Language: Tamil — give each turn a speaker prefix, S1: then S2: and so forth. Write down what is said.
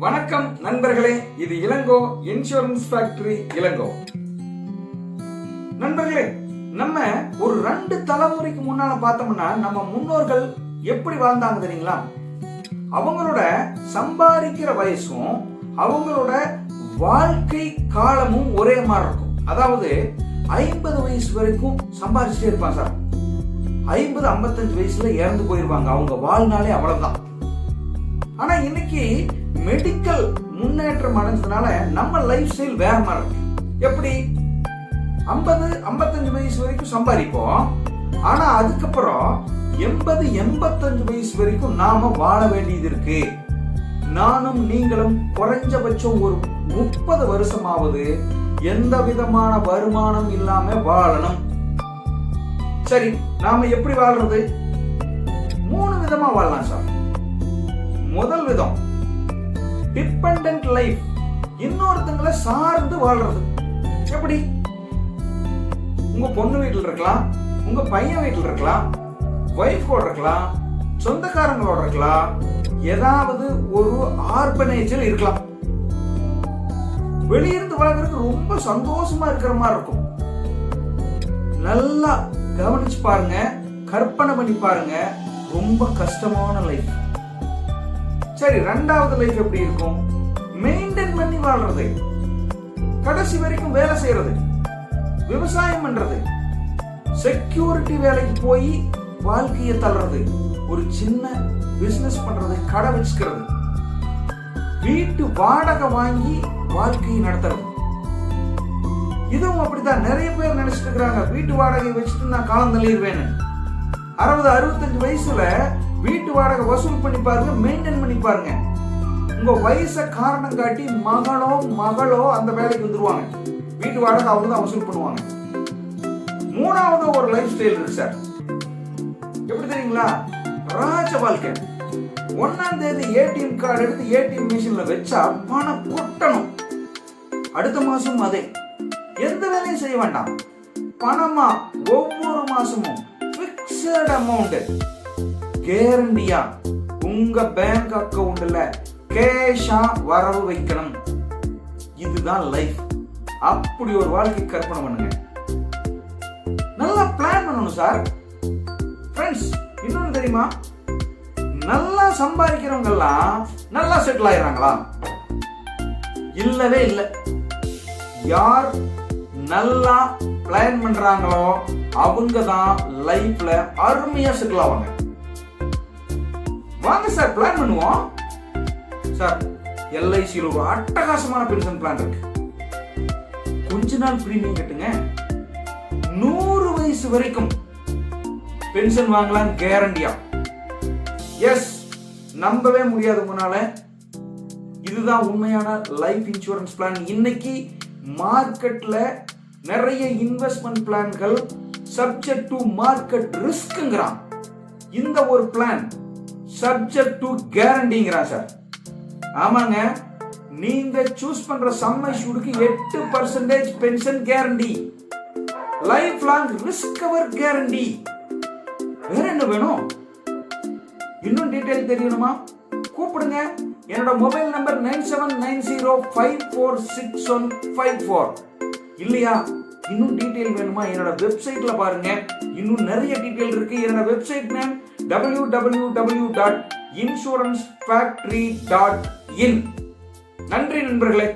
S1: வணக்கம் நண்பர்களே, இது இளங்கோ இன்சூரன்ஸ் ஃபேக்டரி இளங்கோ. நண்பர்களே, நம்ம ஒரு 2 தலைமுறைக்கு முன்னால பார்த்தோம்னா நம்ம முன்னோர்கள் எப்படி வாழ்ந்தாங்க தெரியுங்களா? அவங்களோட சம்பாதிக்கிற வயசும் அவங்களோட வாழ்க்கை காலமும் ஒரே மாதிரி இருக்கும். அதாவது 50 வயசு வரைக்கும் சம்பாதிச்சுட்டே இருப்பாங்க சார். 50-55 வயசுல இறந்து போயிருவாங்க. அவங்க வாழ்நாளே அவ்வளவுதான். ஆனா இன்னைக்கு மெடிக்கல் முன்னேற்றம் அடைஞ்சதுனால நம்ம லைஃப் ஸ்டைல் வேற மாதிரி இருக்கு. எப்படி 50-55 வயசு வரைக்கும் சம்பாதிப்போம். ஆனா அதுக்கப்புறம் 80-85 வயசு வரைக்கும் நாம வாழ வேண்டியது இருக்கு. நானும் நீங்களும் குறைஞ்சபட்சம் ஒரு 30 வருஷமாவது எந்த விதமான வருமானம் இல்லாம வாழணும். சரி, நாம எப்படி வாழ்றது? 3 விதமா வாழலாம் சார். முதல் விதம் டிபெண்டன்ட் லைஃப், இன்னொருத்தங்களை சார்ந்து வாழ்றது. எப்படி? உங்க பொண்ணு வீட்டில் இருக்கலாம், உங்க பையன் வீட்டில் இருக்கலாம், வைஃபோட இருக்கலாம், சொந்தக்காரங்களோட இருக்கலாம், ஏதாவது ஒரு ஆர்பனேஜில் இருக்கலாம். வெளியிருந்து வாழ்றதுக்கு ரொம்ப சந்தோஷமா இருக்கிற மாதிரி இருக்கும். நல்லா கவனிச்சு பாருங்க, கற்பனை பண்ணி பாருங்க. ரொம்ப கஷ்டமான லைஃப். சரி, 2வது லைஃப் எப்படி இருக்கும்? மெயின்டைன் பண்ணி வாழ்றது, கடைசி வரைக்கும் வேலை செய்யறது, விவசாயம் பண்றது, செக்யூரிட்டி வேலைக்கு போய் வாழ்க்கையை தள்ளுறது, ஒரு சின்ன பிசினஸ் பண்றது, கடை வச்சுக்கிறது, வீட்டு வாடகை வாங்கி வாழ்க்கையை நடத்துறது. இதுவும் அப்படித்தான். நிறைய பேர் நினைச்சிட்டு இருக்கிறாங்க, வீட்டு வாடகை வச்சுட்டு நான் காலம் தள்ளிடுவேன்னு. 60-65 வயசுல வீட்டு வாடகை வசூல் பண்ணி பாருங்க, மெயின்டைன் பண்ணி பாருங்க. உங்க வயசை காரணம் காட்டி மகளோ அந்த வேலைக்கு வந்துருவாங்க. வீட்டு வாடகை அவங்க தான் வசூல் பண்ணுவாங்க. 3வது ஒரு லைஃப் ஸ்டைல் இருக்கு சார். எப்படி தெரியுங்களா? ராஜ வாழ்க்கை. 1ஆம் தேதி ஏடிஎம் கார்டு எடுத்து ஏடிஎம் மிஷின்ல வச்சா பணம் கொட்டணும். அடுத்த மாசம் அதே. எந்த வேலையும் செய்ய வேண்டாம். பணமா ஒவ்வொரு மாசமும் பிக்ஸட் அமௌண்ட் கேரண்டியா உங்க பேங்க் அக்கவுண்ட்ல கேஷா வரவு வைக்கணும். இதுதான் லைஃப். அப்படி ஒரு வாழ்க்கை கற்பனை பண்ணுங்க. நல்லா பிளான் பண்ணணும் சார். ஃப்ரெண்ட்ஸ், இன்னொன்னு தெரியுமா? நல்லா சம்பாதிக்கிறவங்க எல்லாம் நல்லா செட்டில் ஆயிடுறாங்களா? இல்லவே இல்லை. யார் நல்லா பிளான் பண்றாங்களோ அவங்க தான் லைஃப்ல அருமையா செட்டில் ஆவாங்க. வாங்க சார், பிளான் பண்ணுவோம். சார், எல்ஐசியில் ஒரு அட்டகாசமான பென்ஷன் பிளான் இருக்கு. கொஞ்ச நாள் பிரீமியம் கட்டுங்க, 100 வயசு வரைக்கும் பென்ஷன் வாங்கலாம் கேரண்டியா. எஸ், நம்பவே முடியாது உங்களால. இதுதான் உண்மையான லைஃப் இன்சூரன்ஸ் பிளான். இன்னைக்கு மார்க்கெட்ல நிறைய இன்வெஸ்ட்மெண்ட் பிளான்கள் சப்ஜெக்ட் டு மார்க்கெட் ரிஸ்க்ங்கறான். இந்த ஒரு பிளான் சப்ஜெக்ட் டு கேரண்டிங்கறான் சார். ஆமாங்க, நீங்க சூஸ் பண்ற சம் அஷ்யூர்டுக்கு 8% pension guarantee, life long risk cover guarantee. வேற என்ன வேணும்? இன்னும் டீடைல் தெரியணுமா? கூப்பிடுங்க. என்னோட மொபைல் நம்பர் 9790546154. இல்லையா, இன்னும் டீடைல் வேணுமா? என்னோட வெப்சைட்ல பாருங்க, இன்னும் நிறைய டீடைல் இருக்கு. என்னோட வெப்சைட் நேம் www.insurancefactory.in. நன்றி நண்பர்களே.